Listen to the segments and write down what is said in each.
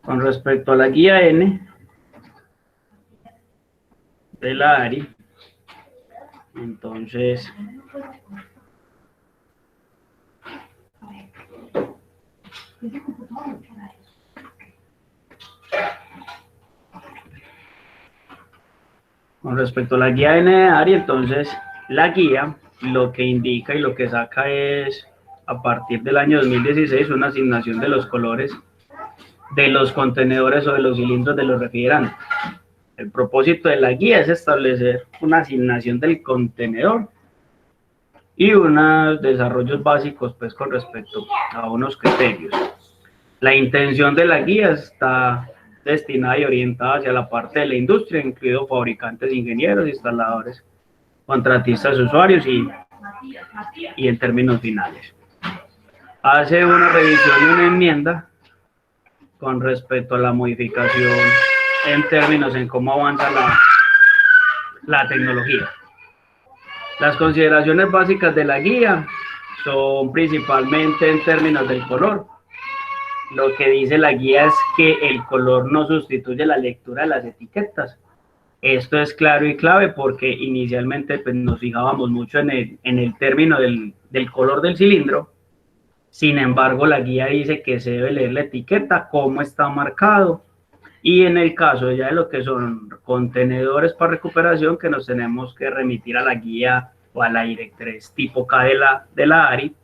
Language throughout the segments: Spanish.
Con respecto a la guía N de la ARI, entonces con respecto a la guía N de ARI, entonces la guía lo que indica y lo que saca es, a partir del año 2016, una asignación de los colores de los contenedores o de los cilindros de los refrigerantes. El propósito de la guía es establecer una asignación del contenedor y unos desarrollos básicos pues con respecto a unos criterios. La intención de la guía está destinada y orientada hacia la parte de la industria, incluido fabricantes, ingenieros, instaladores, contratistas, usuarios y en términos finales. Hace una revisión y una enmienda con respecto a la modificación en términos en cómo avanza la tecnología. Las consideraciones básicas de la guía son principalmente en términos del color. Lo que dice la guía es que el color no sustituye la lectura de las etiquetas. Esto es claro y clave porque inicialmente pues, nos fijábamos mucho en el término del color del cilindro. Sin embargo, la guía dice que se debe leer la etiqueta, cómo está marcado, y en el caso ya de lo que son contenedores para recuperación, que nos tenemos que remitir a la guía o a la directriz tipo K de la ARI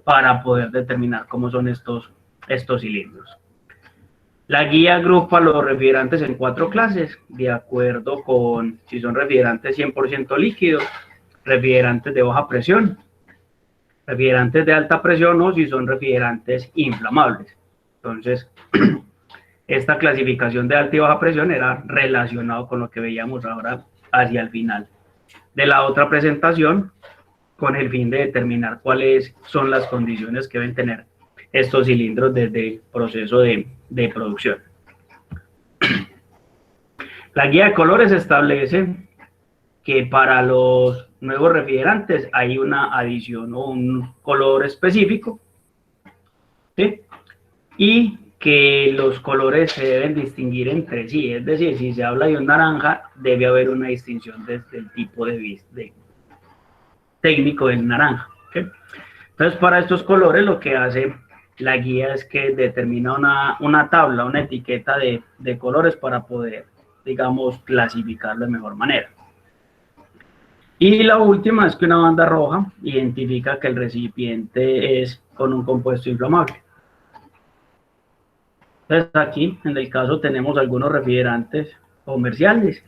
para poder determinar cómo son estos cilindros. La guía agrupa los refrigerantes en 4 clases, de acuerdo con si son refrigerantes 100% líquidos, refrigerantes de baja presión, refrigerantes de alta presión o si son refrigerantes inflamables. Entonces, esta clasificación de alta y baja presión era relacionado con lo que veíamos ahora hacia el final de la otra presentación, con el fin de determinar cuáles son las condiciones que deben tener estos cilindros desde el proceso de producción. La guía de colores establece que para los nuevos refrigerantes hay una adición o un color específico, ¿sí? Y que los colores se deben distinguir entre sí, es decir, si se habla de un naranja, debe haber una distinción desde el tipo de técnico del naranja, ¿okay? Entonces, para estos colores lo que hace la guía es que determina una tabla, una etiqueta de colores para poder, digamos, clasificarlo de mejor manera. Y la última es que una banda roja identifica que el recipiente es con un compuesto inflamable. Entonces aquí, en el caso, tenemos algunos refrigerantes comerciales,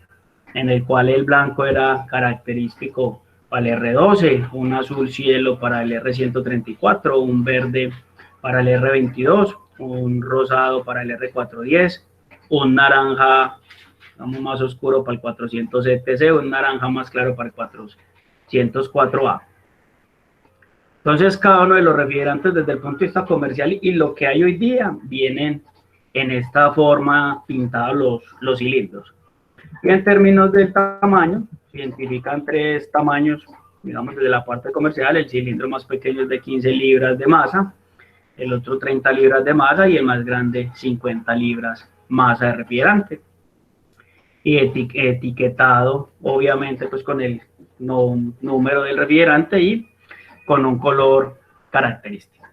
en el cual el blanco era característico para el R12, un azul cielo para el R134, un verde para el R22, un rosado para el R410, un naranja más oscuro para el 400 ETC, un naranja más claro para el 404A. Entonces, cada uno de los refrigerantes desde el punto de vista comercial y lo que hay hoy día vienen en esta forma pintados los cilindros. Y en términos de tamaño, se identifican 3 tamaños, digamos desde la parte comercial, el cilindro más pequeño es de 15 libras de masa, el otro 30 libras de masa y el más grande 50 libras masa de refrigerante. Y etiquetado, obviamente, pues con el número del refrigerante y con un color característico.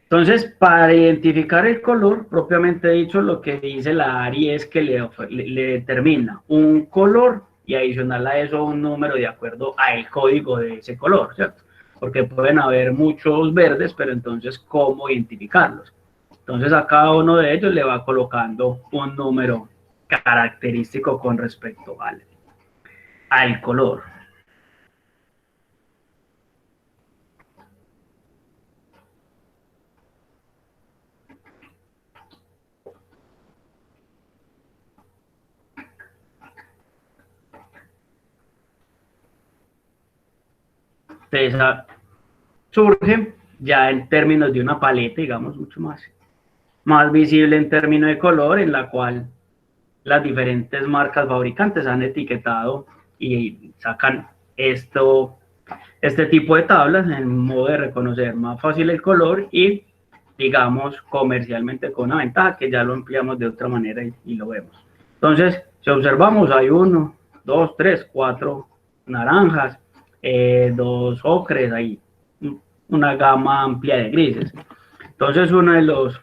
Entonces, para identificar el color, propiamente dicho, lo que dice la ARI es que le determina un color y adicional a eso un número de acuerdo al código de ese color, ¿cierto? Porque pueden haber muchos verdes, pero entonces, ¿cómo identificarlos? Entonces, a cada uno de ellos le va colocando un número característico con respecto al color. Entonces, surge ya en términos de una paleta, digamos, mucho más visible en términos de color, en la cual las diferentes marcas fabricantes han etiquetado y sacan este tipo de tablas en modo de reconocer más fácil el color y digamos, comercialmente con una ventaja que ya lo empleamos de otra manera y lo vemos. Entonces, si observamos, hay 1, 2, 3, 4 naranjas, 2 ocres, hay una gama amplia de grises. Entonces, uno de los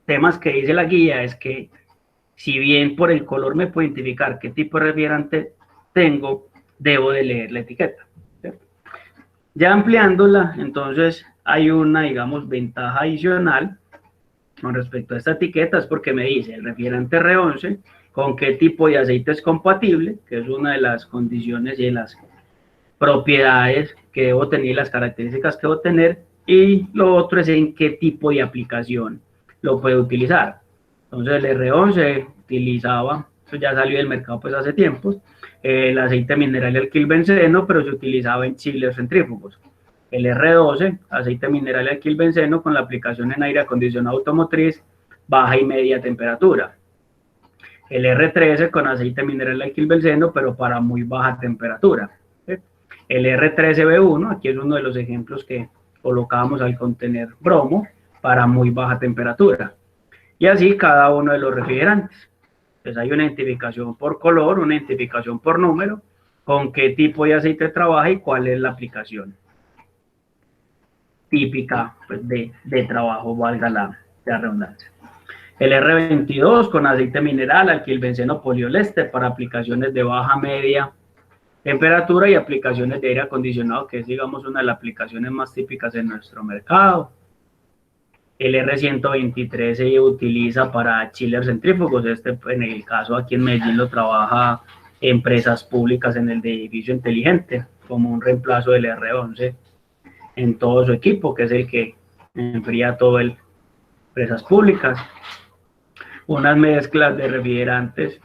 temas que dice la guía es que si bien por el color me puedo identificar qué tipo de refrigerante tengo, debo de leer la etiqueta. ¿Cierto? Ya ampliándola, entonces hay una, digamos, ventaja adicional con respecto a esta etiqueta, es porque me dice el refrigerante R11 con qué tipo de aceite es compatible, que es una de las condiciones y de las propiedades que debo tener, las características que debo tener, y lo otro es en qué tipo de aplicación lo puedo utilizar. Entonces el R11 utilizaba, eso ya salió del mercado pues hace tiempo, el aceite mineral y alquilbenceno, pero se utilizaba en chillers centrífugos. El R12, aceite mineral y alquilbenceno con la aplicación en aire acondicionado automotriz, baja y media temperatura. El R13 con aceite mineral y alquilbenceno, pero para muy baja temperatura. El R13B1, aquí es uno de los ejemplos que colocamos al contener bromo para muy baja temperatura. Y así cada uno de los refrigerantes. Entonces hay una identificación por color, una identificación por número, con qué tipo de aceite trabaja y cuál es la aplicación típica pues, de trabajo, valga la redundancia. El R22 con aceite mineral, alquilbenceno polioleste para aplicaciones de baja media temperatura y aplicaciones de aire acondicionado, que es, digamos, una de las aplicaciones más típicas en nuestro mercado. El R123 se utiliza para chillers centrífugos, en el caso aquí en Medellín lo trabaja empresas públicas en el de edificio inteligente, como un reemplazo del R11 en todo su equipo, que es el que enfría todo el empresas públicas. Unas mezclas de refrigerantes,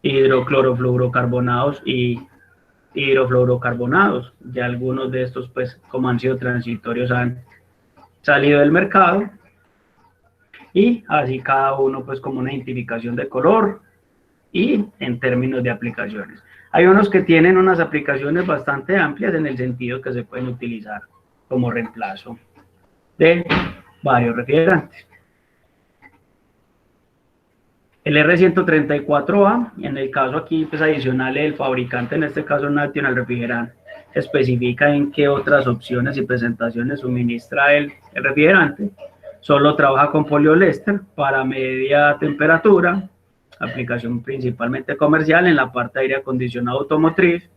hidroclorofluorocarbonados y hidrofluorocarbonados. Ya algunos de estos, pues, como han sido transitorios, han salido del mercado. Y así cada uno, pues, como una identificación de color y en términos de aplicaciones. Hay unos que tienen unas aplicaciones bastante amplias en el sentido que se pueden utilizar como reemplazo de varios refrigerantes. El R134A, en el caso aquí pues adicional el fabricante, en este caso National Refrigerant, especifica en qué otras opciones y presentaciones suministra el refrigerante. Solo trabaja con poliolester para media temperatura, aplicación principalmente comercial en la parte de aire acondicionado automotriz,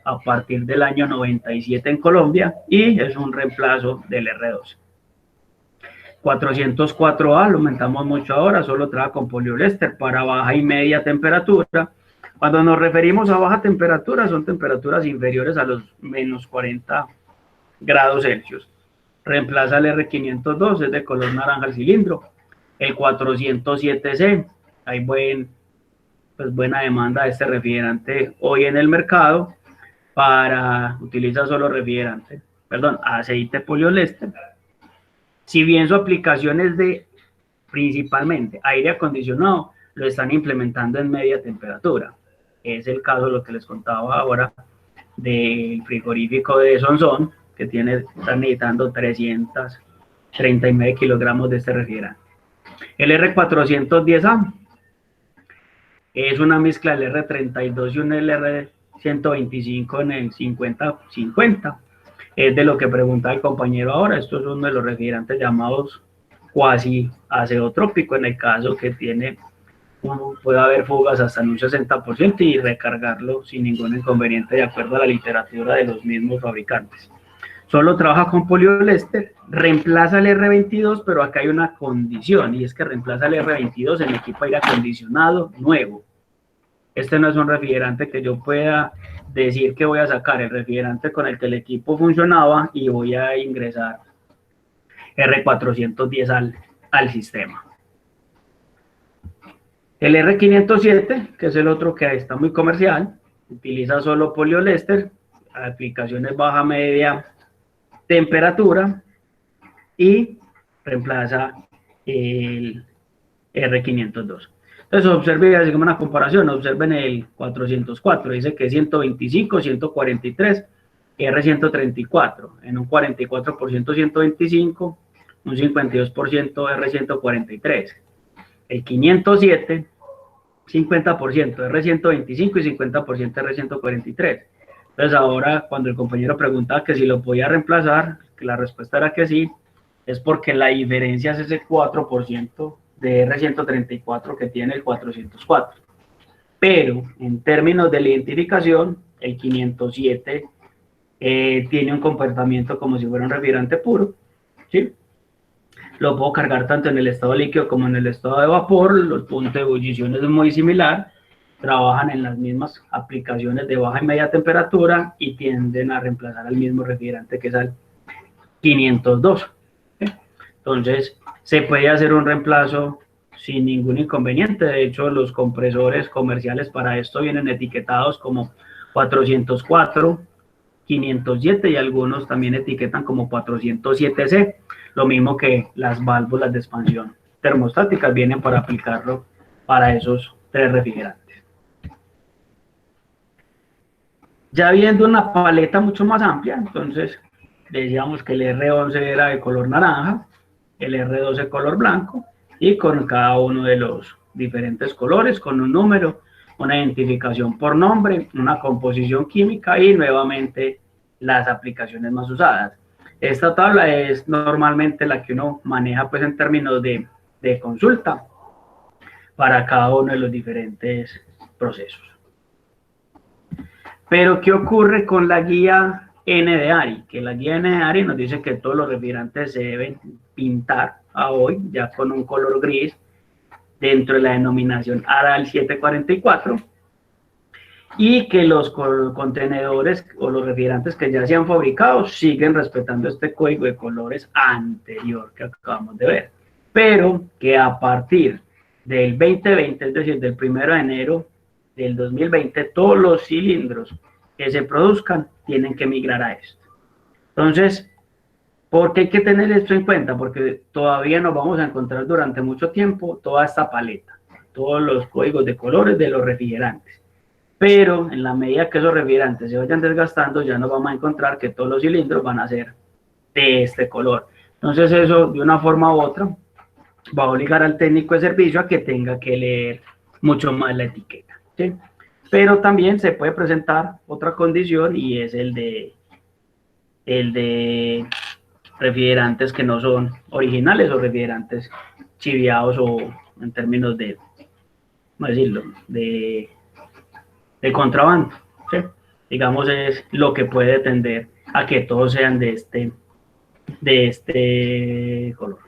a partir del año 97 en Colombia, y es un reemplazo del R12. 404A, lo aumentamos mucho ahora, solo trabaja con poliolester para baja y media temperatura. Cuando nos referimos a baja temperatura, son temperaturas inferiores a los menos 40 grados Celsius. Reemplaza el R502, es de color naranja el cilindro. El 407C, hay buena demanda de este refrigerante hoy en el mercado para utilizar solo aceite poliolester. Si bien su aplicación es de principalmente aire acondicionado, lo están implementando en media temperatura. Es el caso de lo que les contaba ahora del frigorífico de Sonsón, que están necesitando 339 kilogramos de este refrigerante. El R410A es una mezcla del R32 y un LR125 en el 50-50. Es de lo que pregunta el compañero ahora. Esto es uno de los refrigerantes llamados cuasi azeotrópico, en el caso que puede haber fugas hasta en un 60% y recargarlo sin ningún inconveniente de acuerdo a la literatura de los mismos fabricantes. Solo trabaja con poliolester, reemplaza el R22, pero acá hay una condición, y es que reemplaza el R22 en equipo aire acondicionado nuevo. Este no es un refrigerante que yo pueda decir que voy a sacar el refrigerante con el que el equipo funcionaba y voy a ingresar R410 al sistema. El R507, que es el otro que está muy comercial, utiliza solo poliolester, aplicaciones baja media temperatura y reemplaza el R502. Entonces, observen, así como una comparación, observen el 404, dice que es 125, 143 R134, en un 44% 125, un 52% R143. El 507, 50% R125 y 50% R143. Entonces ahora cuando el compañero preguntaba que si lo podía reemplazar, que la respuesta era que sí, es porque la diferencia es ese 4% de R134 que tiene el 404. Pero en términos de la identificación, el 507 tiene un comportamiento como si fuera un refrigerante puro, ¿sí? Lo puedo cargar tanto en el estado líquido como en el estado de vapor, los puntos de ebullición es muy similar, trabajan en las mismas aplicaciones de baja y media temperatura y tienden a reemplazar al mismo refrigerante que es el 502. ¿Sí? Entonces, se puede hacer un reemplazo sin ningún inconveniente. De hecho, los compresores comerciales para esto vienen etiquetados como 404, 507 y algunos también etiquetan como 407C. Lo mismo que las válvulas de expansión termostáticas vienen para aplicarlo para esos tres refrigerantes. Ya viendo una paleta mucho más amplia, entonces decíamos que el R11 era de color naranja, el R12 color blanco, y con cada uno de los diferentes colores, con un número, una identificación por nombre, una composición química y nuevamente las aplicaciones más usadas. Esta tabla es normalmente la que uno maneja pues en términos de consulta para cada uno de los diferentes procesos. Pero, ¿qué ocurre con la guía N de ARI? Que la guía N de ARI nos dice que todos los refrigerantes se deben pintar a hoy ya con un color gris dentro de la denominación ARAL 744 y que los contenedores o los refrigerantes que ya se han fabricado siguen respetando este código de colores anterior que acabamos de ver, pero que a partir del 2020, es decir, del 1 de enero del 2020, todos los cilindros que se produzcan tienen que migrar a esto. Entonces, ¿por qué hay que tener esto en cuenta? Porque todavía nos vamos a encontrar durante mucho tiempo toda esta paleta, todos los códigos de colores de los refrigerantes. Pero en la medida que esos refrigerantes se vayan desgastando, ya nos vamos a encontrar que todos los cilindros van a ser de este color. Entonces eso, de una forma u otra, va a obligar al técnico de servicio a que tenga que leer mucho más la etiqueta, ¿sí? Pero también se puede presentar otra condición y es el de refrigerantes que no son originales o refrigerantes chiviados o en términos de, ¿cómo decirlo?, de contrabando, ¿sí? Digamos, es lo que puede tender a que todos sean de este color.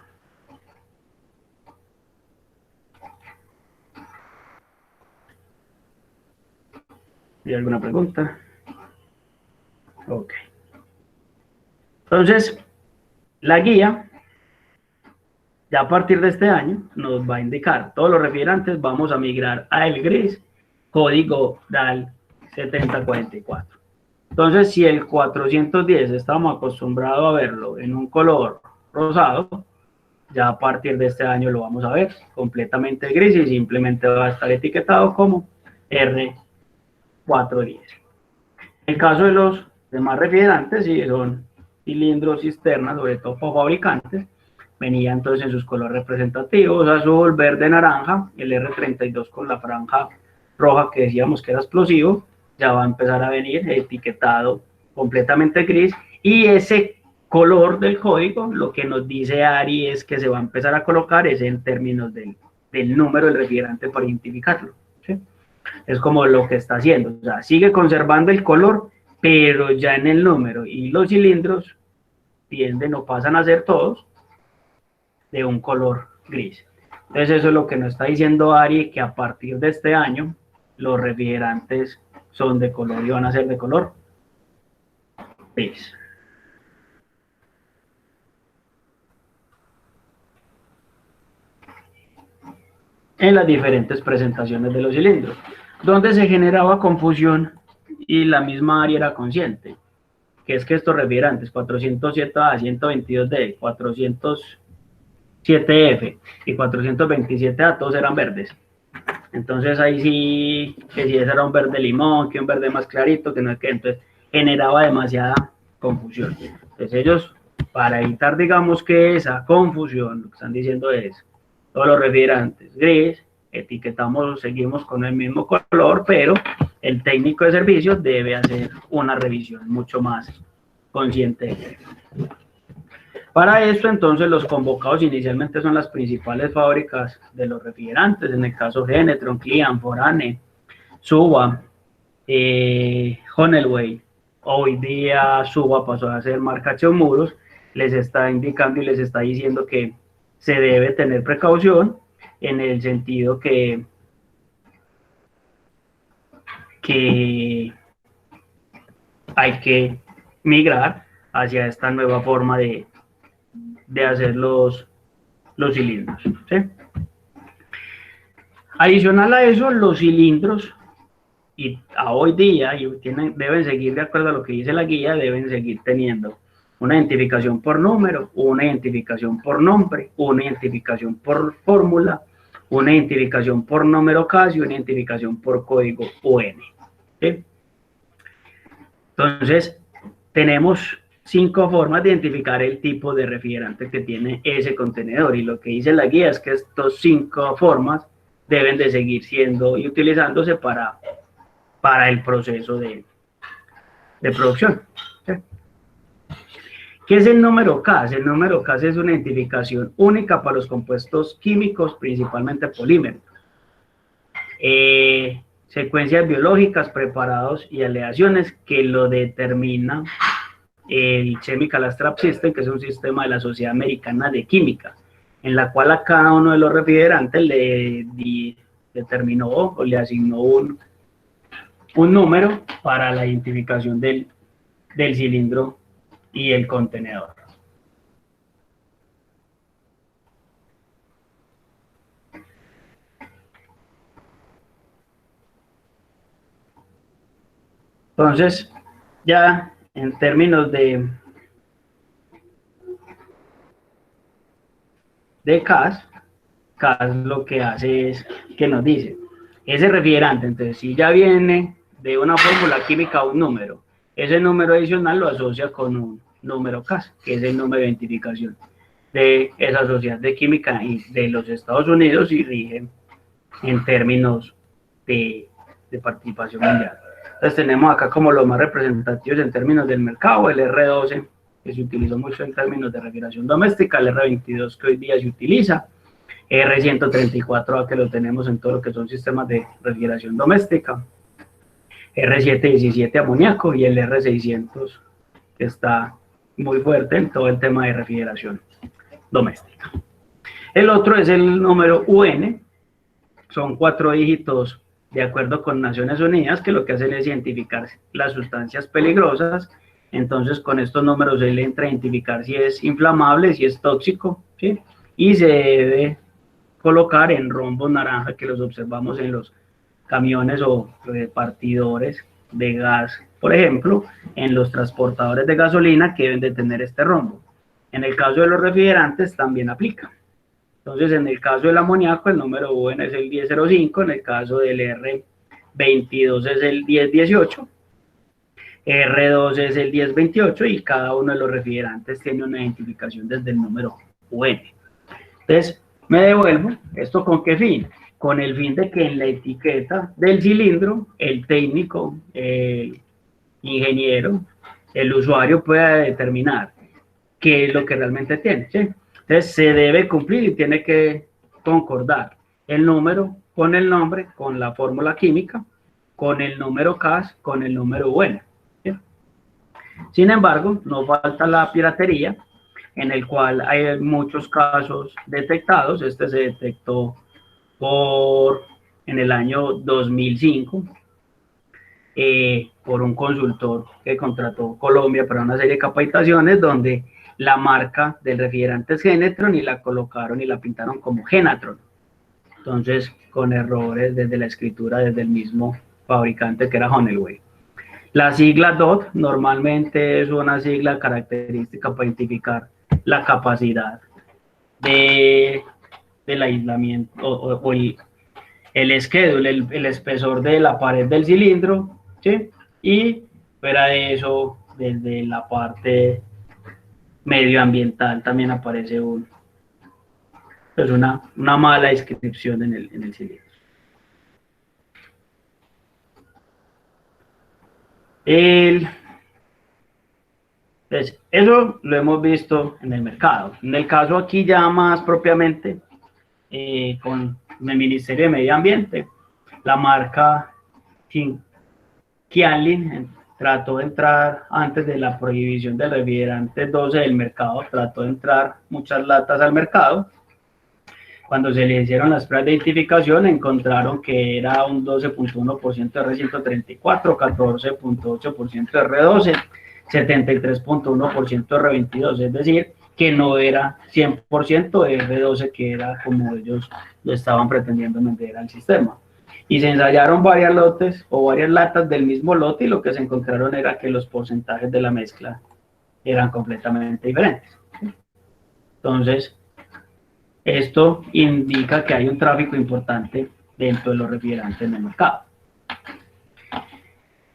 ¿Hay alguna pregunta? Ok. Entonces, la guía, ya a partir de este año, nos va a indicar todos los refrigerantes, vamos a migrar a el gris, código DAL 7044. Entonces, si el 410 estamos acostumbrados a verlo en un color rosado, ya a partir de este año lo vamos a ver completamente gris y simplemente va a estar etiquetado como R410. En el caso de los demás refrigerantes, si son cilindros, cisternas, sobre todo por fabricantes, venía entonces en sus colores representativos, azul, verde, naranja, el R32 con la franja roja que decíamos que era explosivo, ya va a empezar a venir etiquetado completamente gris, y ese color del código, lo que nos dice ARI es que se va a empezar a colocar es en términos del número del refrigerante para identificarlo, ¿sí? Es como lo que está haciendo, o sea, sigue conservando el color, pero ya en el número, y los cilindros tienden o pasan a ser todos de un color gris. Entonces eso es lo que nos está diciendo ARI, que a partir de este año los refrigerantes son de color y van a ser de color gris. En las diferentes presentaciones de los cilindros, donde se generaba confusión y la misma ARI era consciente, que es que estos refrigerantes 407A, 122D, 407F y 427A todos eran verdes. Entonces ahí sí, que si ese era un verde limón, que un verde más clarito, que no es que, entonces generaba demasiada confusión. Entonces ellos, para evitar, digamos, que esa confusión, lo que están diciendo es, todos los refrigerantes gris, etiquetamos, seguimos con el mismo color, pero el técnico de servicio debe hacer una revisión mucho más consciente. Para esto, entonces, los convocados inicialmente son las principales fábricas de los refrigerantes, en el caso Genetron, Clean, Forane, Suba, Honeywell. Hoy día Suba pasó a ser marca Cheomuros, les está indicando y les está diciendo que se debe tener precaución en el sentido que hay que migrar hacia esta nueva forma de hacer los cilindros, ¿sí? Adicional a eso, los cilindros, y a hoy día, deben seguir, de acuerdo a lo que dice la guía, deben seguir teniendo una identificación por número, una identificación por nombre, una identificación por fórmula, una identificación por número CAS y una identificación por código UN, ¿sí? Entonces, tenemos 5 formas de identificar el tipo de refrigerante que tiene ese contenedor, y lo que dice la guía es que estas 5 formas deben de seguir siendo y utilizándose para el proceso de producción, ¿sí? ¿Qué es el número CAS? El número CAS es una identificación única para los compuestos químicos, principalmente polímeros. Secuencias biológicas, preparados y aleaciones que lo determina el Chemical Abstract System, que es un sistema de la Sociedad Americana de Química, en la cual a cada uno de los refrigerantes le determinó o le asignó un número para la identificación del cilindro y el contenedor. Entonces, ya en términos de CAS lo que hace es que nos dice, ese refrigerante, entonces si ya viene de una fórmula química un número, ese número adicional lo asocia con un número CAS, que es el número de identificación de esa sociedad de química y de los Estados Unidos y rige en términos de participación mundial. Entonces tenemos acá como los más representativos en términos del mercado, el R12, que se utilizó mucho en términos de refrigeración doméstica, el R22 que hoy día se utiliza, R134A que lo tenemos en todo lo que son sistemas de refrigeración doméstica, R717 amoníaco y el R600 que está muy fuerte en todo el tema de refrigeración doméstica. El otro es el número UN, son 4 dígitos de acuerdo con Naciones Unidas, que lo que hacen es identificar las sustancias peligrosas. Entonces con estos números se le entra a identificar si es inflamable, si es tóxico, ¿sí? Y se debe colocar en rombos naranja que los observamos en los camiones o repartidores de gas, por ejemplo, en los transportadores de gasolina que deben de tener este rombo. En el caso de los refrigerantes también aplica. Entonces, en el caso del amoníaco, el número UN es el 1005, en el caso del R22 es el 1018, R2 es el 1028 y cada uno de los refrigerantes tiene una identificación desde el número UN. Entonces, me devuelvo, ¿esto con qué fin? Con el fin de que en la etiqueta del cilindro, el técnico, el ingeniero, el usuario pueda determinar qué es lo que realmente tiene, ¿sí? Entonces, se debe cumplir y tiene que concordar el número con el nombre, con la fórmula química, con el número CAS, con el número UN, ¿sí? Sin embargo, no falta la piratería, en el cual hay muchos casos detectados. Este se detectó en el año 2005 por un consultor que contrató Colombia para una serie de capacitaciones donde la marca del refrigerante es Genetron y la colocaron y la pintaron como Genatron. Entonces, con errores desde la escritura, desde el mismo fabricante que era Honeywell. La sigla DOT normalmente es una sigla característica para identificar la capacidad del aislamiento o el schedule, el espesor de la pared del cilindro, ¿sí? Y Fuera de eso, desde la parte medioambiental también aparece pues una mala descripción en el cilindro. Pues eso lo hemos visto en el mercado. En el caso aquí ya más propiamente, con el Ministerio de Medio Ambiente, la marca Kianlin trató de entrar antes de la prohibición del refrigerante 12 del mercado, trató de entrar muchas latas al mercado. Cuando se le hicieron las pruebas de identificación, encontraron que era un 12.1% R134, 14.8% R12, 73.1% R22, es decir, que no era 100% R12, que era como ellos lo estaban pretendiendo vender al sistema. Y se ensayaron varias lotes o varias latas del mismo lote y lo que se encontraron era que los porcentajes de la mezcla eran completamente diferentes. Entonces, esto indica que hay un tráfico importante dentro de los refrigerantes en el mercado.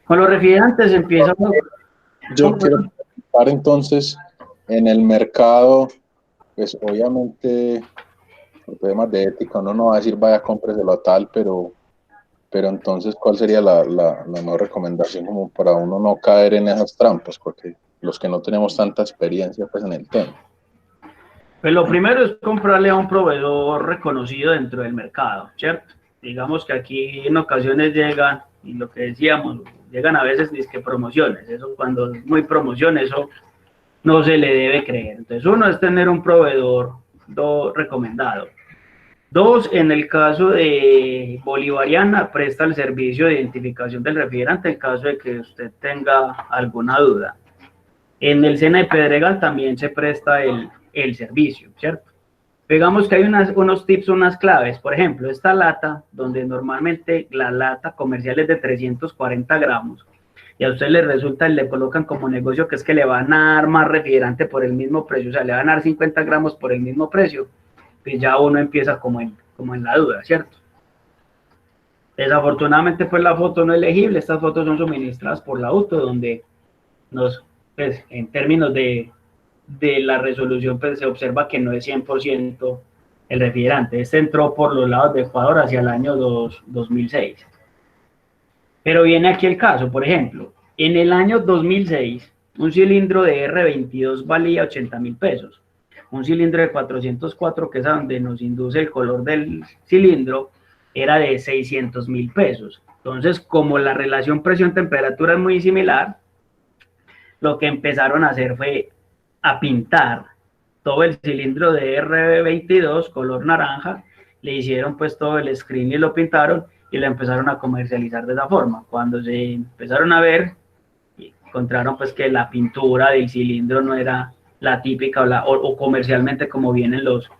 Con los refrigerantes empieza... Yo quiero preguntar entonces, en el mercado, pues obviamente, por temas de ética, uno no va a decir vaya, cómpreselo a tal, pero entonces, ¿cuál sería la mejor recomendación como para uno no caer en esas trampas? Porque los que no tenemos tanta experiencia pues en el tema. Pues lo primero es comprarle a un proveedor reconocido dentro del mercado, ¿cierto? Digamos que aquí en ocasiones llegan, y lo que decíamos, llegan a veces disque promociones, eso cuando es muy promoción, eso no se le debe creer. Entonces uno es tener un proveedor recomendado. Dos, en el caso de Bolivariana, presta el servicio de identificación del refrigerante en caso de que usted tenga alguna duda. En el Sena de Pedregal también se presta el servicio, ¿cierto? Digamos que hay unos tips, unas claves. Por ejemplo, esta lata, donde normalmente la lata comercial es de 340 gramos, y a usted le resulta, le colocan como negocio que es que le van a dar más refrigerante por el mismo precio, o sea, le van a dar 50 gramos por el mismo precio, pues ya uno empieza como en la duda, ¿cierto? Desafortunadamente, pues la foto no es legible, estas fotos son suministradas por la auto, donde pues, en términos de la resolución, pues se observa que no es 100% el refrigerante. Este entró por los lados de Ecuador hacia el año 2006. Pero viene aquí el caso, por ejemplo, en el año 2006, un cilindro de R22 valía 80.000 pesos. Un cilindro de 404, que es a donde nos induce el color del cilindro, era de 600.000 pesos. Entonces, como la relación presión-temperatura es muy similar, lo que empezaron a hacer fue a pintar todo el cilindro de R22 color naranja, le hicieron pues todo el screen y lo pintaron y lo empezaron a comercializar de esa forma. Cuando se empezaron a ver, encontraron pues que la pintura del cilindro no era la típica o comercialmente como vienen los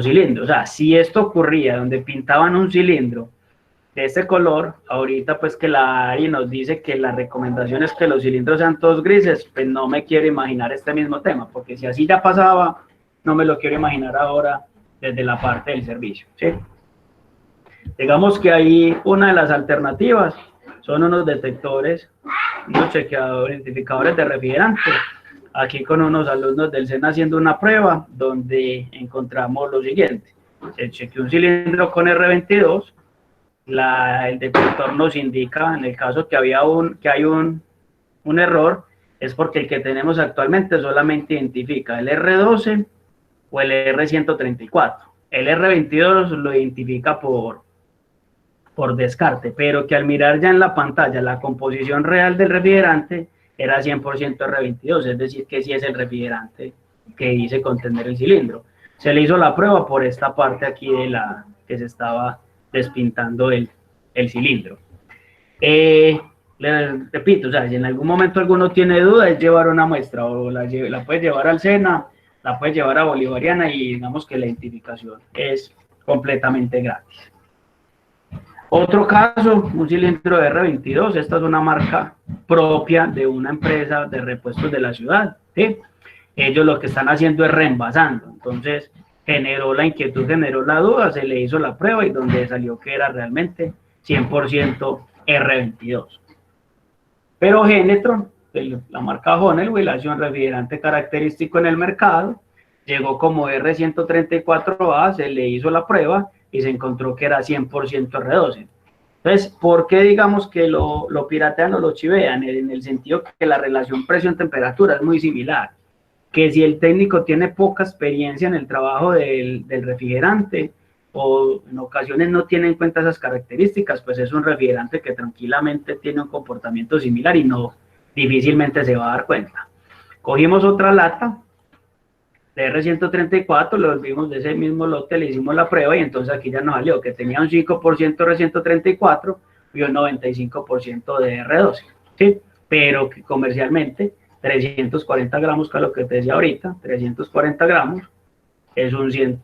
cilindros. O sea, si esto ocurría donde pintaban un cilindro de este color, ahorita pues que la ARI nos dice que la recomendación es que los cilindros sean todos grises, pues no me quiero imaginar este mismo tema, porque si así ya pasaba, no me lo quiero imaginar ahora desde la parte del servicio, ¿sí? Digamos que ahí una de las alternativas son unos detectores, unos chequeadores, identificadores de refrigerante. Aquí con unos alumnos del SENA haciendo una prueba donde encontramos lo siguiente. Se chequeó un cilindro con R22, el detector nos indica, en el caso que hay un error, es porque el que tenemos actualmente solamente identifica el R12 o el R134. El R22 lo identifica por descarte, pero que al mirar ya en la pantalla la composición real del refrigerante era 100% R22, es decir, que sí es el refrigerante que dice contener el cilindro. Se le hizo la prueba por esta parte aquí de la que se estaba despintando el cilindro. Les repito, o sea, si en algún momento alguno tiene duda, es llevar una muestra, o la puede llevar al SENA, la puede llevar a Bolivariana y digamos que la identificación es completamente gratis. Otro caso, un cilindro de R22, esta es una marca propia de una empresa de repuestos de la ciudad, ¿sí? Ellos lo que están haciendo es reenvasando, entonces generó la inquietud, generó la duda, se le hizo la prueba y donde salió que era realmente 100% R22. Pero Genetron, la marca Honeywell, hace un refrigerante característico en el mercado, llegó como R134A, se le hizo la prueba y se encontró que era 100% R12. Entonces, ¿por qué digamos que lo piratean o lo chivean? En el sentido que la relación presión-temperatura es muy similar, que si el técnico tiene poca experiencia en el trabajo del refrigerante o en ocasiones no tiene en cuenta esas características, pues es un refrigerante que tranquilamente tiene un comportamiento similar y no difícilmente se va a dar cuenta. Cogimos otra lata de R134, lo volvimos de ese mismo lote, le hicimos la prueba y entonces aquí ya nos salió que tenía un 5% R134 y un 95% de R12, ¿sí? Pero que comercialmente 340 gramos, que es lo que te decía ahorita, 340 gramos es un 100,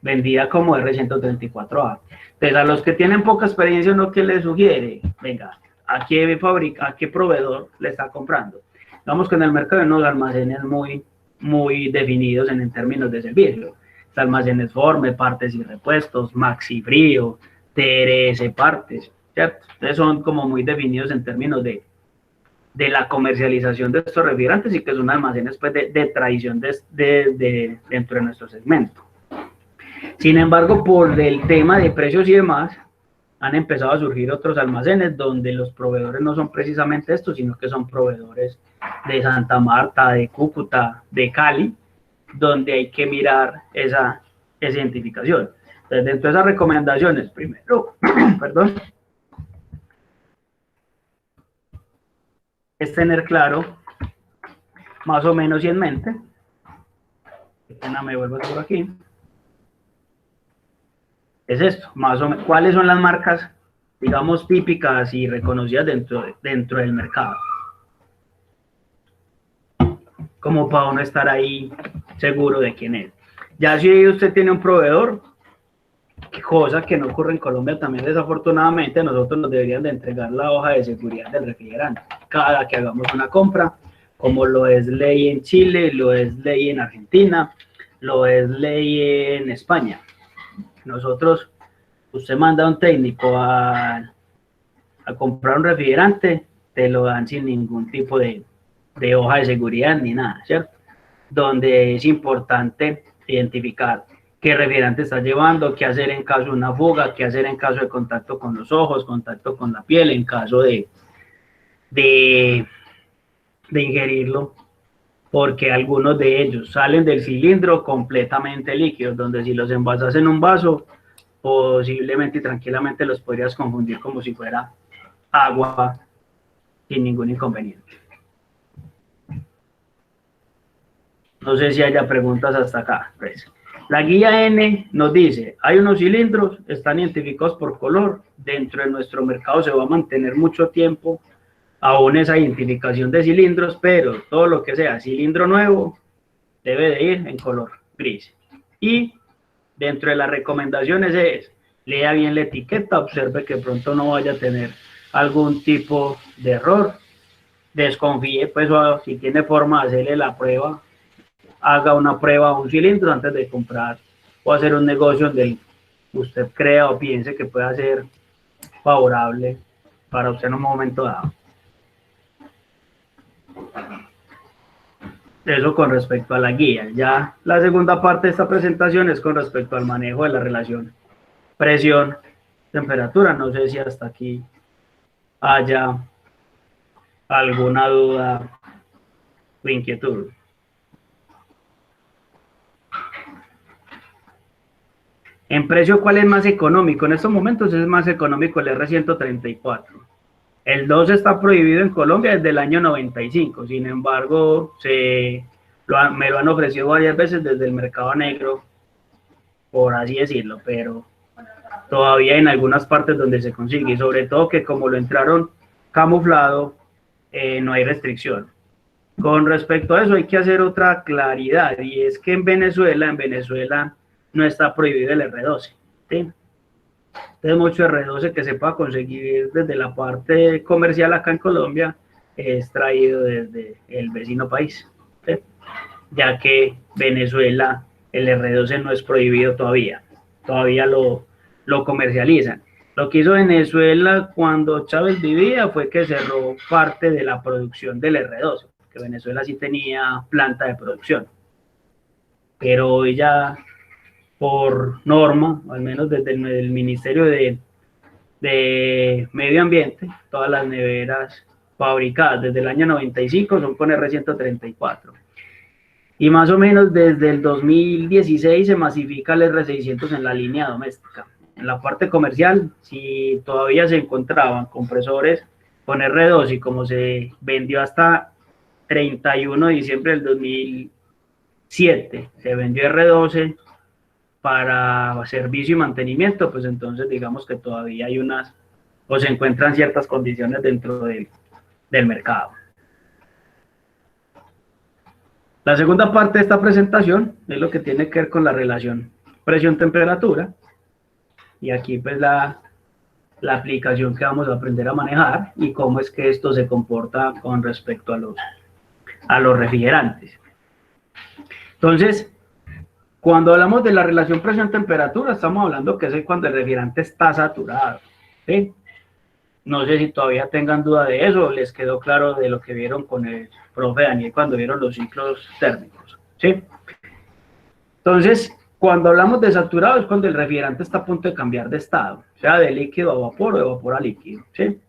vendida como R134A. Entonces, a los que tienen poca experiencia, ¿no? ¿Qué les sugiere? Venga, ¿a qué fábrica, a qué proveedor le está comprando? Vamos que en el mercado hay unos almacenes muy definidos en términos de servicio. Almacenes Forme, partes y repuestos, Maxi Frío, TRS Partes, ¿cierto? Entonces son como muy definidos en términos de la comercialización de estos refrigerantes y que son almacenes pues, de tradición dentro de nuestro segmento. Sin embargo, por el tema de precios y demás, han empezado a surgir otros almacenes donde los proveedores no son precisamente estos, sino que son proveedores de Santa Marta, de Cúcuta, de Cali, donde hay que mirar esa identificación. Entonces, dentro de esas recomendaciones, primero, perdón, es tener claro, más o menos y en mente, me vuelvo por aquí, es esto, más o menos, cuáles son las marcas, digamos, típicas y reconocidas dentro del mercado. Como para uno estar ahí seguro de quién es. Ya si usted tiene un proveedor, cosa que no ocurre en Colombia también desafortunadamente, nosotros nos deberían de entregar la hoja de seguridad del refrigerante cada que hagamos una compra, como lo es ley en Chile, lo es ley en Argentina, lo es ley en España. Nosotros, usted manda a un técnico a comprar un refrigerante, te lo dan sin ningún tipo de hoja de seguridad ni nada, ¿cierto? Donde es importante identificar qué refrigerante está llevando, qué hacer en caso de una fuga, qué hacer en caso de contacto con los ojos, contacto con la piel, en caso de ingerirlo, porque algunos de ellos salen del cilindro completamente líquidos, donde si los envasas en un vaso, posiblemente y tranquilamente los podrías confundir como si fuera agua sin ningún inconveniente. No sé si haya preguntas hasta acá. Pues, la guía N nos dice, hay unos cilindros, están identificados por color, dentro de nuestro mercado se va a mantener mucho tiempo aún esa identificación de cilindros, pero todo lo que sea cilindro nuevo debe de ir en color gris. Y dentro de las recomendaciones es, lea bien la etiqueta, observe que pronto no vaya a tener algún tipo de error, desconfíe, pues si tiene forma de hacerle la prueba, haga una prueba a un cilindro antes de comprar o hacer un negocio donde usted crea o piense que pueda ser favorable para usted en un momento dado. Eso con respecto a la guía. Ya la segunda parte de esta presentación es con respecto al manejo de la relación presión-temperatura. No sé si hasta aquí haya alguna duda o inquietud. En precio, ¿cuál es más económico? En estos momentos es más económico el R134. El 2 está prohibido en Colombia desde el año 95. Sin embargo, me lo han ofrecido varias veces desde el mercado negro, por así decirlo, pero todavía en algunas partes donde se consigue, y sobre todo que como lo entraron camuflado, no hay restricción. Con respecto a eso hay que hacer otra claridad, y es que en Venezuela no está prohibido el R12, ¿sí? Entonces mucho R12 que se pueda conseguir desde la parte comercial acá en Colombia es traído desde el vecino país, ¿sí? Ya que Venezuela el R12 no es prohibido todavía lo comercializan. Lo que hizo Venezuela cuando Chávez vivía fue que cerró parte de la producción del R12, que Venezuela sí tenía planta de producción. Pero hoy ya, por norma, al menos desde el Ministerio de Medio Ambiente, todas las neveras fabricadas desde el año 95 son con R134. Y más o menos desde el 2016 se masifica el R600 en la línea doméstica. En la parte comercial, si todavía se encontraban compresores con R2 y como se vendió hasta 31 de diciembre del 2007, se vendió R12 para servicio y mantenimiento, pues entonces digamos que todavía hay unas, o se encuentran ciertas condiciones dentro del mercado. La segunda parte de esta presentación es lo que tiene que ver con la relación presión-temperatura, y aquí pues la aplicación que vamos a aprender a manejar y cómo es que esto se comporta con respecto a los refrigerantes. Entonces, cuando hablamos de la relación presión-temperatura, estamos hablando que es cuando el refrigerante está saturado, ¿sí? No sé si todavía tengan duda de eso, les quedó claro de lo que vieron con el profe Daniel cuando vieron los ciclos térmicos, ¿sí? Entonces, cuando hablamos de saturado es cuando el refrigerante está a punto de cambiar de estado, sea de líquido a vapor o de vapor a líquido, ¿sí?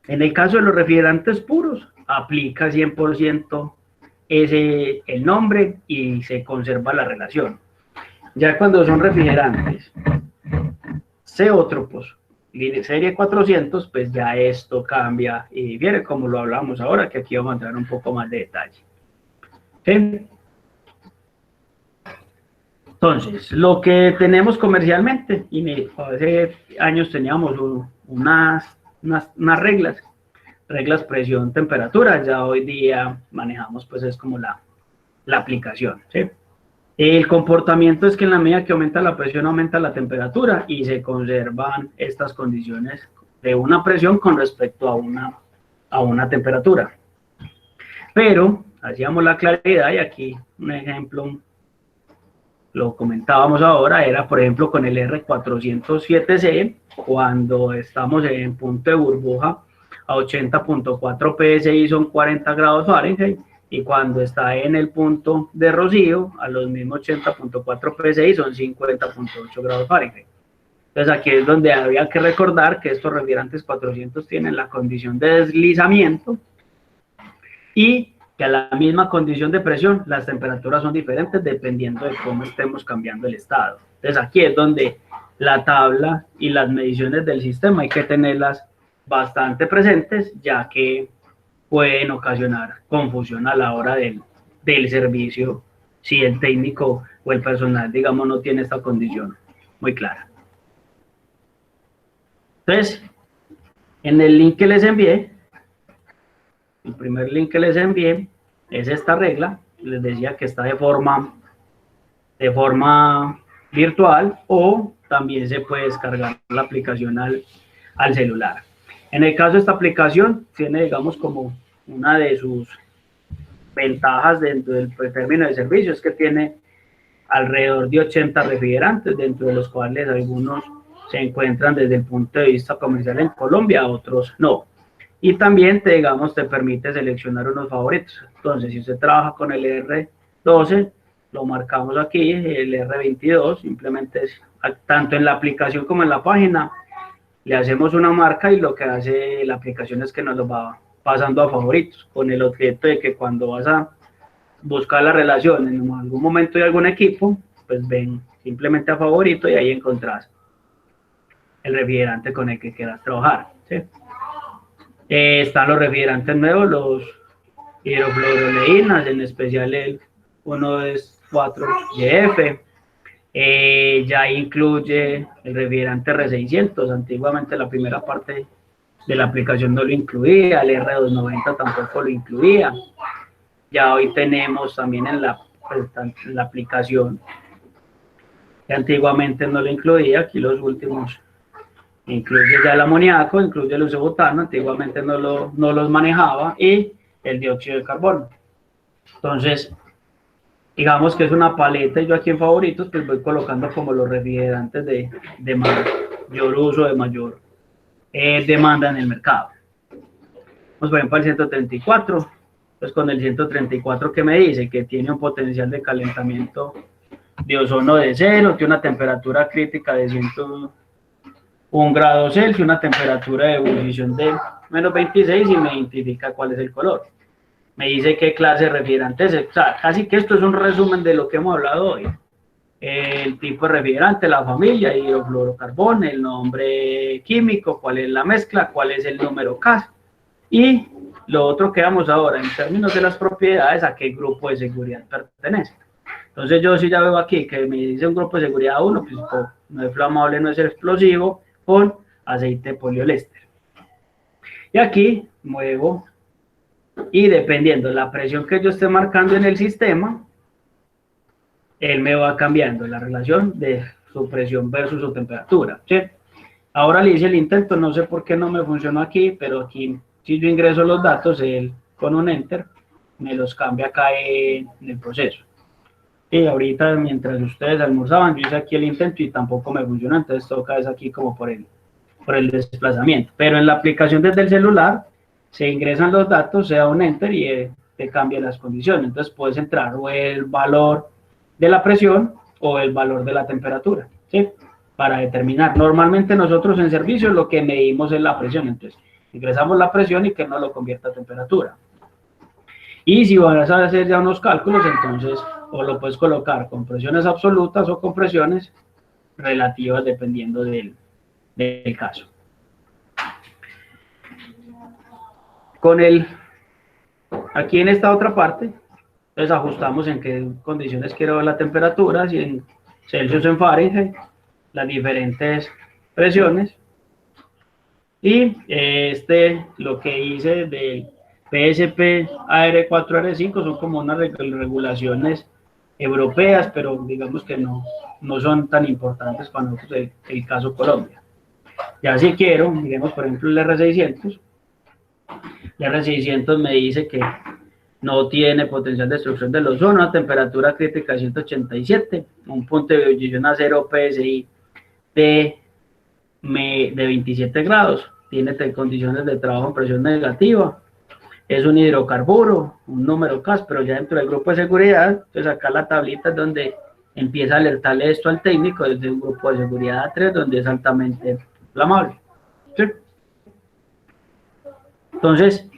En el caso de los refrigerantes puros, aplica 100% el nombre y se conserva la relación. Ya cuando son refrigerantes ceótropos, serie 400, pues ya esto cambia y viene como lo hablamos ahora, que aquí vamos a entrar un poco más de detalle. ¿Sí? Entonces, lo que tenemos comercialmente, y hace años teníamos unas reglas presión, temperatura, ya hoy día manejamos, pues es como la aplicación, ¿sí? El comportamiento es que en la medida que aumenta la presión, aumenta la temperatura y se conservan estas condiciones de una presión con respecto a una temperatura. Pero, hacíamos la claridad y aquí un ejemplo, lo comentábamos ahora, era por ejemplo con el R407C, cuando estamos en punto de burbuja a 80.4 PSI son 40 grados Fahrenheit, y cuando está en el punto de rocío, a los mismos 80.4 PSI son 50.8 grados Fahrenheit. Entonces aquí es donde había que recordar que estos refrigerantes 400 tienen la condición de deslizamiento y que a la misma condición de presión las temperaturas son diferentes dependiendo de cómo estemos cambiando el estado. Entonces aquí es donde la tabla y las mediciones del sistema hay que tenerlas bastante presentes, ya que pueden ocasionar confusión a la hora del servicio si el técnico o el personal, digamos, no tiene esta condición muy clara. Entonces, en el link que les envié, el primer link que les envié es esta regla. Les decía que está de forma virtual o también se puede descargar la aplicación al celular. En el caso de esta aplicación, tiene, digamos, como una de sus ventajas dentro del término de servicio, es que tiene alrededor de 80 refrigerantes, dentro de los cuales algunos se encuentran desde el punto de vista comercial en Colombia, otros no. Y también, te permite seleccionar unos favoritos. Entonces, si usted trabaja con el R12, lo marcamos aquí, el R22, simplemente es, tanto en la aplicación como en la página, le hacemos una marca y lo que hace la aplicación es que nos lo va pasando a favoritos, con el objeto de que cuando vas a buscar la relación en algún momento de algún equipo, pues ven simplemente a favorito y ahí encontrás el refrigerante con el que quieras trabajar, ¿sí? Están los refrigerantes nuevos, los hidrofluoroleínas, en especial el 124YF. Ya incluye el refrigerante R600, antiguamente la primera parte de la aplicación no lo incluía, el R290 tampoco lo incluía. Ya hoy tenemos también en la aplicación, que antiguamente no lo incluía, aquí los últimos incluye ya el amoníaco, incluye el isobutano, antiguamente no los manejaba, y el dióxido de carbono. Entonces, digamos que es una paleta y yo aquí en favoritos pues voy colocando como los refrigerantes de mayor uso, de mayor demanda en el mercado. Vamos por ejemplo al 134, pues con el 134 que me dice que tiene un potencial de calentamiento de ozono de 0, tiene una temperatura crítica de 101 grados Celsius, una temperatura de ebullición de menos 26 y me identifica cuál es el color. Me dice qué clase de refrigerante es, o sea, casi que esto es un resumen de lo que hemos hablado hoy. El tipo de refrigerante, la familia, hidrofluorocarbón, el nombre químico, cuál es la mezcla, cuál es el número CAS. Y lo otro que vamos ahora, en términos de las propiedades, a qué grupo de seguridad pertenece. Entonces yo sí ya veo aquí que me dice un grupo de seguridad 1, pues no es flamable, no es explosivo, con aceite poliéster. Y aquí muevo, y dependiendo de la presión que yo esté marcando en el sistema, él me va cambiando la relación de su presión versus su temperatura, ¿sí? Ahora le hice el intento, no sé por qué no me funcionó aquí, pero aquí si yo ingreso los datos, él con un enter me los cambia acá en el proceso. Y ahorita mientras ustedes almorzaban, yo hice aquí el intento y tampoco me funcionó, entonces toca es aquí como por el desplazamiento. Pero en la aplicación desde el celular se ingresan los datos, se da un enter y te cambia las condiciones. Entonces puedes entrar o el valor de la presión o el valor de la temperatura, ¿sí? Para determinar. Normalmente nosotros en servicio lo que medimos es la presión, entonces ingresamos la presión y que nos lo convierta a temperatura. Y si vas a hacer ya unos cálculos, entonces o lo puedes colocar con presiones absolutas o con presiones relativas dependiendo del caso. Con aquí en esta otra parte, entonces ajustamos en qué condiciones quiero ver la temperatura, si en Celsius o en Fahrenheit, las diferentes presiones. Y lo que hice del PSP AR4R5 son como unas regulaciones europeas, pero digamos que no son tan importantes para nosotros el caso Colombia. Ya si quiero, digamos por ejemplo el R600, el R600 me dice que no tiene potencial de destrucción del ozono, a temperatura crítica de 187, un punto de ebullición a 0 PSI de 27 grados, tiene condiciones de trabajo en presión negativa, es un hidrocarburo, un número CAS, pero ya dentro del grupo de seguridad, pues acá la tablita es donde empieza a alertarle esto al técnico desde un grupo de seguridad 3, donde es altamente inflamable. ¿Sí? Entonces,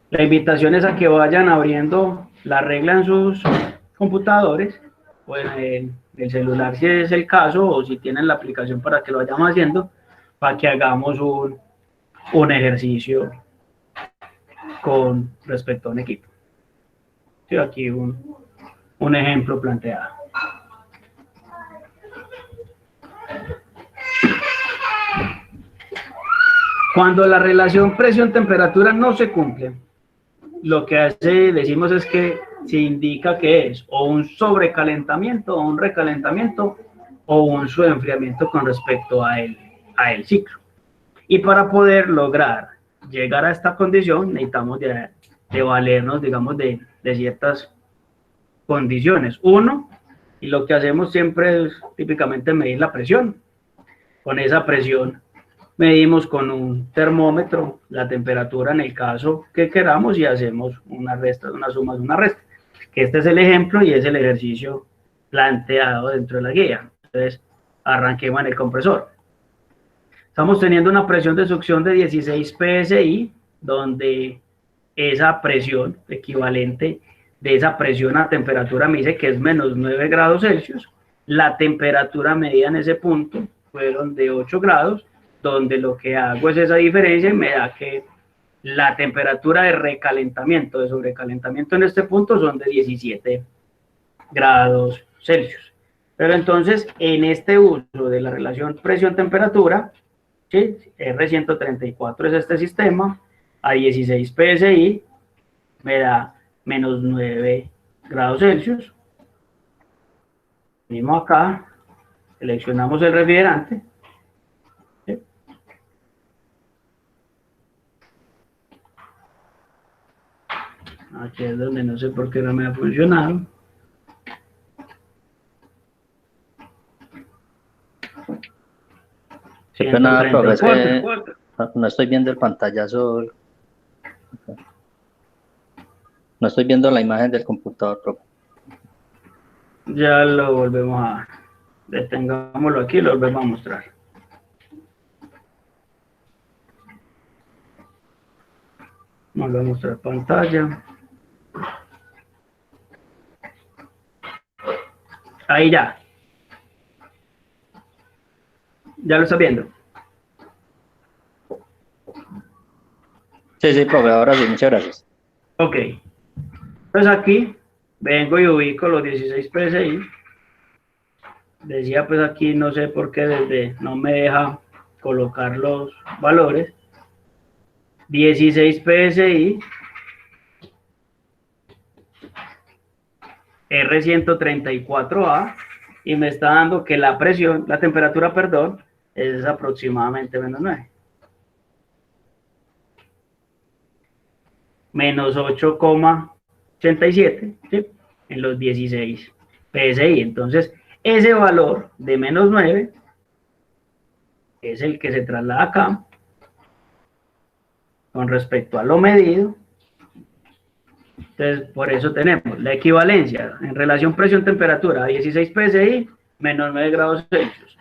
la invitación es a que vayan abriendo la regla en sus computadores, o en el celular si es el caso, o si tienen la aplicación para que lo vayamos haciendo, para que hagamos un ejercicio con respecto a un equipo. Sí, aquí un ejemplo planteado. Cuando la relación presión-temperatura no se cumple, lo que decimos es que se indica que es o un sobrecalentamiento o un recalentamiento o un subenfriamiento con respecto a el ciclo. Y para poder lograr llegar a esta condición necesitamos de valernos, digamos, de ciertas condiciones. Uno, y lo que hacemos siempre es típicamente medir la presión. Con esa presión medimos con un termómetro la temperatura en el caso que queramos y hacemos una resta, una suma de una resta. Que este es el ejemplo y es el ejercicio planteado dentro de la guía. Entonces, arranquemos en el compresor. Estamos teniendo una presión de succión de 16 PSI, donde esa presión equivalente de esa presión a temperatura me dice que es menos 9 grados Celsius. La temperatura medida en ese punto fueron de 8 grados, donde lo que hago es esa diferencia y me da que la temperatura de recalentamiento, de sobrecalentamiento en este punto son de 17 grados Celsius. Pero entonces, en este uso de la relación presión-temperatura, ¿sí? R134 es este sistema, a 16 PSI me da menos 9 grados Celsius. Venimos acá, seleccionamos el refrigerante. ¿Sí? Aquí es donde no sé por qué no me ha funcionado. Qué pena, profe, es que 134. no estoy viendo el pantallazo. No estoy viendo la imagen del computador, profe. Ya lo volvemos a... Detengámoslo aquí y lo volvemos a mostrar. Vamos a mostrar pantalla. Ahí ya. ¿Ya lo está viendo? Sí, profe, ahora sí, muchas gracias. Ok. Entonces aquí vengo y ubico los 16 PSI. Decía pues aquí, no sé por qué desde no me deja colocar los valores. 16 PSI. R134A. Y me está dando que la presión, la temperatura, perdón, es aproximadamente menos 9. Menos 8,87, ¿sí? En los 16 PSI. Entonces, ese valor de menos 9 es el que se traslada acá con respecto a lo medido. Entonces, por eso tenemos la equivalencia en relación presión-temperatura a 16 PSI menos 9 grados Celsius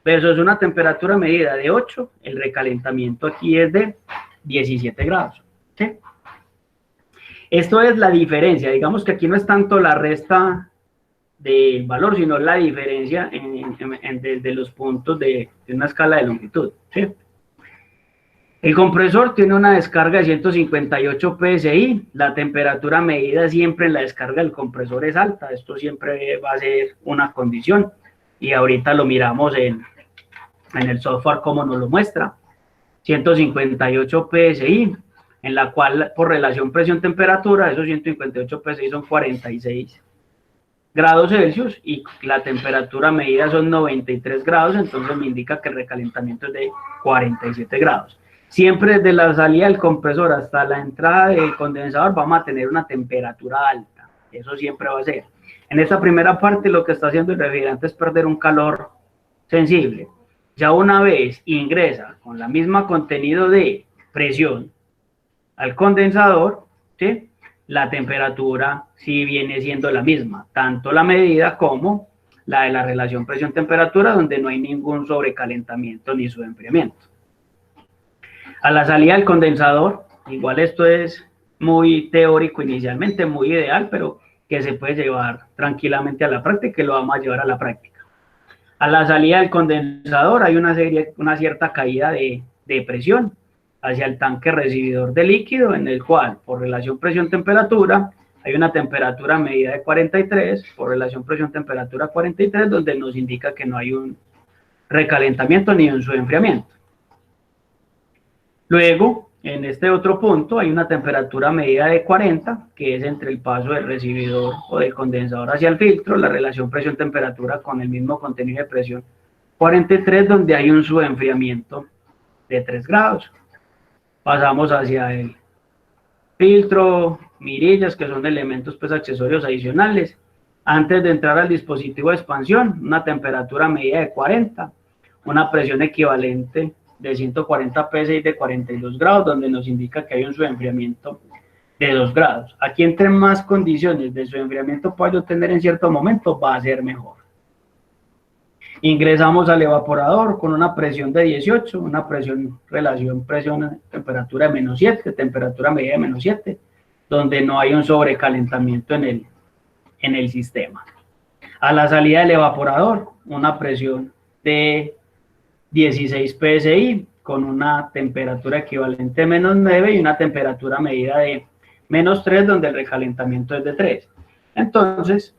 versus una temperatura medida de 8, el recalentamiento aquí es de 17 grados. ¿Sí? Esto es la diferencia, digamos que aquí no es tanto la resta del valor, sino la diferencia de los puntos de una escala de longitud. ¿Sí? El compresor tiene una descarga de 158 PSI, la temperatura medida siempre en la descarga del compresor es alta, esto siempre va a ser una condición, y ahorita lo miramos en el software como nos lo muestra. 158 PSI, en la cual por relación presión-temperatura, esos 158 PSI son 46 grados Celsius y la temperatura medida son 93 grados, entonces me indica que el recalentamiento es de 47 grados. Siempre desde la salida del compresor hasta la entrada del condensador vamos a tener una temperatura alta, eso siempre va a ser. En esta primera parte lo que está haciendo el refrigerante es perder un calor sensible. Ya una vez ingresa con la misma contenido de presión al condensador, ¿sí? La temperatura sí viene siendo la misma, tanto la medida como la de la relación presión-temperatura, donde no hay ningún sobrecalentamiento ni subenfriamiento. A la salida del condensador, igual esto es muy teórico inicialmente, muy ideal, pero que se puede llevar tranquilamente a la práctica y lo vamos a llevar a la práctica. A la salida del condensador hay una cierta caída de presión hacia el tanque recibidor de líquido, en el cual, por relación presión-temperatura, hay una temperatura medida de 43, por relación presión-temperatura 43, donde nos indica que no hay un recalentamiento ni un subenfriamiento. Luego, en este otro punto, hay una temperatura medida de 40, que es entre el paso del recibidor o del condensador hacia el filtro, la relación presión-temperatura con el mismo contenido de presión 43, donde hay un subenfriamiento de 3 grados. Pasamos hacia el filtro, mirillas, que son elementos pues accesorios adicionales. Antes de entrar al dispositivo de expansión, una temperatura medida de 40, una presión equivalente de 140 PSI de 42 grados, donde nos indica que hay un subenfriamiento de 2 grados. Aquí entre más condiciones de subenfriamiento pueda yo tener en cierto momento, va a ser mejor. Ingresamos al evaporador con una presión de 18, una relación presión-temperatura de menos 7, temperatura medida de menos 7, donde no hay un sobrecalentamiento en el sistema. A la salida del evaporador, una presión de 16 PSI con una temperatura equivalente a menos 9 y una temperatura medida de menos 3, donde el recalentamiento es de 3. Entonces,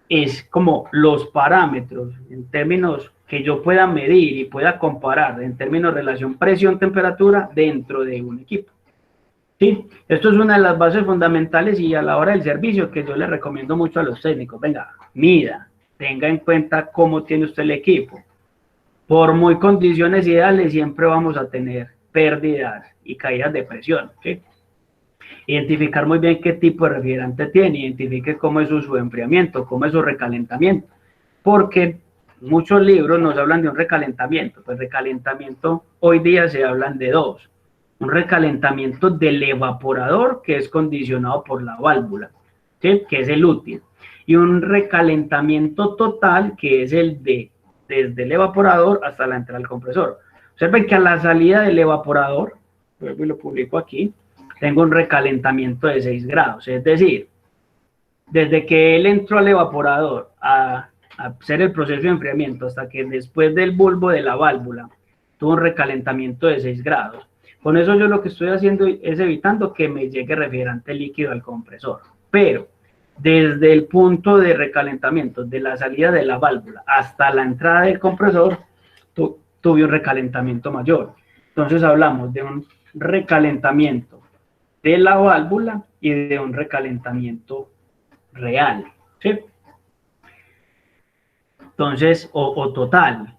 es como los parámetros en términos que yo pueda medir y pueda comparar en términos de relación presión-temperatura dentro de un equipo. ¿Sí? Esto es una de las bases fundamentales y a la hora del servicio que yo le recomiendo mucho a los técnicos. Venga, mida, tenga en cuenta cómo tiene usted el equipo. Por muy condiciones ideales siempre vamos a tener pérdidas y caídas de presión. ¿Sí? Identificar muy bien qué tipo de refrigerante tiene, identifique cómo es su enfriamiento, cómo es su recalentamiento, porque muchos libros nos hablan de un recalentamiento. Pues recalentamiento hoy día se hablan de dos. Un recalentamiento del evaporador, que es condicionado por la válvula, ¿sí? Que es el útil. Y un recalentamiento total, que es el de desde el evaporador hasta la entrada del compresor. Observen que a la salida del evaporador, vuelvo y lo publico aquí, tengo un recalentamiento de 6 grados. Es decir, desde que él entró al evaporador a hacer el proceso de enfriamiento hasta que después del bulbo de la válvula tuvo un recalentamiento de 6 grados. Con eso yo lo que estoy haciendo es evitando que me llegue refrigerante líquido al compresor. Pero desde el punto de recalentamiento de la salida de la válvula hasta la entrada del compresor, tuve un recalentamiento mayor. Entonces hablamos de un recalentamiento de la válvula y de un recalentamiento real, ¿sí? Entonces, o total.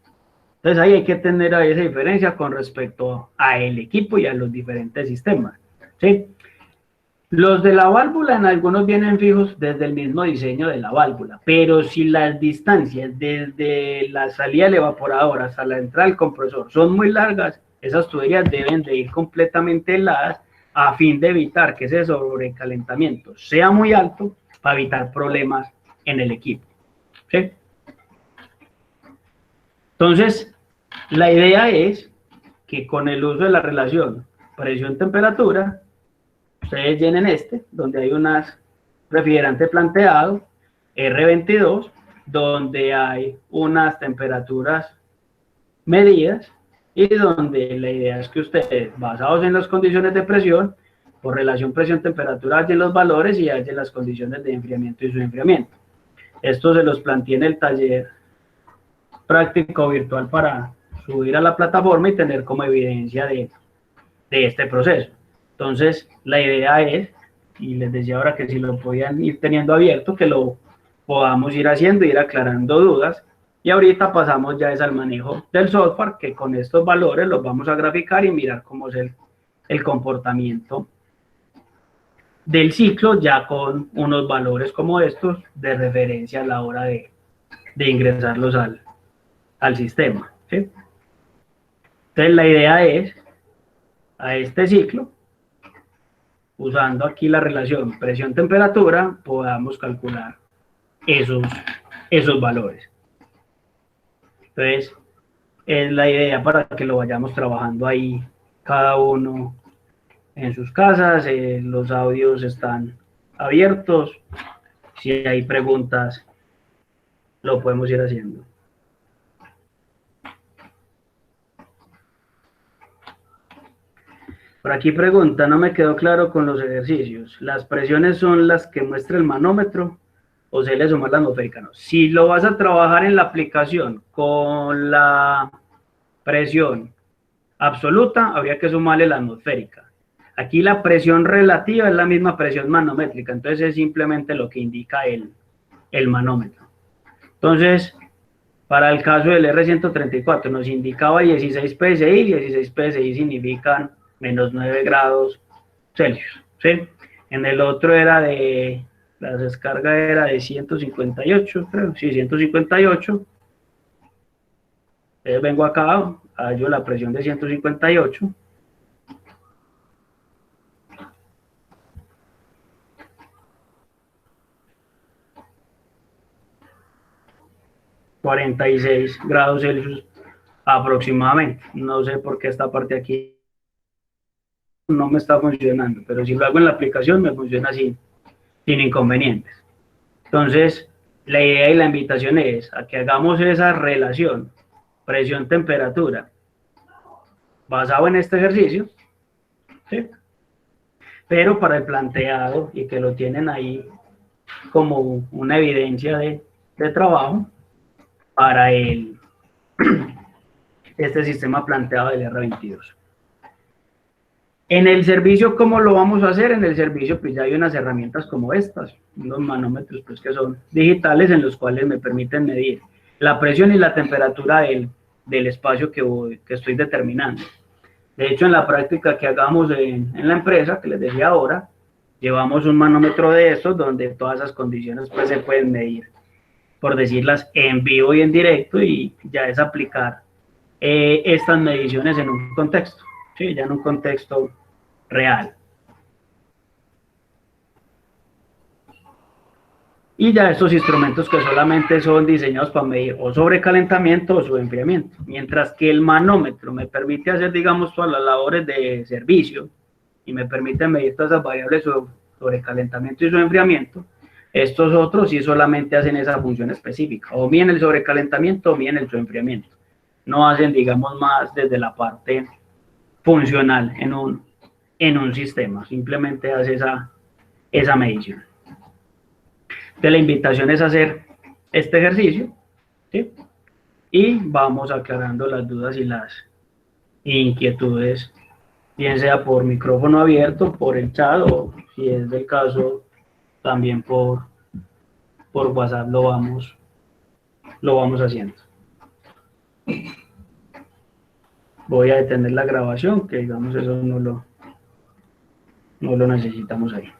Entonces ahí hay que tener esa diferencia con respecto al equipo y a los diferentes sistemas, ¿sí? Los de la válvula en algunos vienen fijos desde el mismo diseño de la válvula, pero si las distancias desde la salida del evaporador hasta la entrada del compresor son muy largas, esas tuberías deben de ir completamente heladas a fin de evitar que ese sobrecalentamiento sea muy alto para evitar problemas en el equipo, ¿sí? Entonces, la idea es que con el uso de la relación presión-temperatura, ustedes llenen donde hay unas refrigerante planteado, R22, donde hay unas temperaturas medidas y donde la idea es que ustedes, basados en las condiciones de presión, por relación presión-temperatura, hallen los valores y hallen las condiciones de enfriamiento y su enfriamiento. Esto se los planteé en el taller práctico virtual para subir a la plataforma y tener como evidencia de este proceso. Entonces, la idea es, y les decía ahora que si lo podían ir teniendo abierto, que lo podamos ir haciendo, ir aclarando dudas, y ahorita pasamos ya es al manejo del software, que con estos valores los vamos a graficar y mirar cómo es el comportamiento del ciclo, ya con unos valores como estos de referencia a la hora de ingresarlos al sistema, ¿sí? Entonces, la idea es, a este ciclo, usando aquí la relación presión-temperatura, podamos calcular esos valores. Entonces, es la idea para que lo vayamos trabajando ahí, cada uno en sus casas. Los audios están abiertos. Si hay preguntas, lo podemos ir haciendo. Por aquí pregunta, no me quedó claro con los ejercicios. ¿Las presiones son las que muestra el manómetro o se le suma la atmosférica? No. Si lo vas a trabajar en la aplicación con la presión absoluta, habría que sumarle la atmosférica. Aquí la presión relativa es la misma presión manométrica, entonces es simplemente lo que indica el manómetro. Entonces, para el caso del R134 nos indicaba 16 PSI, 16 PSI significan menos 9 grados Celsius, ¿sí? En el otro era la descarga era de 158, creo, sí, 158. Entonces vengo acá, hallo la presión de 158. ...46 grados Celsius aproximadamente. No sé por qué esta parte aquí no me está funcionando, pero si lo hago en la aplicación me funciona sin inconvenientes. Entonces, la idea y la invitación es a que hagamos esa relación presión-temperatura basado en este ejercicio, ¿sí? Pero para el planteado, y que lo tienen ahí como una evidencia de trabajo para este sistema planteado del R22. En el servicio, ¿cómo lo vamos a hacer? En el servicio, pues ya hay unas herramientas como estas, unos manómetros pues que son digitales en los cuales me permiten medir la presión y la temperatura del espacio que estoy determinando. De hecho, en la práctica que hagamos en la empresa, que les decía ahora, llevamos un manómetro de estos donde todas esas condiciones pues se pueden medir por decirlas, en vivo y en directo, y ya es aplicar estas mediciones en un contexto, ¿sí? Ya en un contexto real. Y ya estos instrumentos que solamente son diseñados para medir o sobrecalentamiento o enfriamiento, mientras que el manómetro me permite hacer, digamos, todas las labores de servicio y me permite medir todas esas variables sobre calentamiento y enfriamiento. Estos otros sí solamente hacen esa función específica, o bien el sobrecalentamiento o bien el enfriamiento. No hacen, digamos, más desde la parte funcional en un sistema, simplemente hace esa medición. De la invitación es hacer este ejercicio, ¿sí? Y vamos aclarando las dudas y las inquietudes, bien sea por micrófono abierto, por el chat, o si es del caso, también por WhatsApp lo vamos haciendo. Voy a detener la grabación, que digamos eso no lo necesitamos ahí.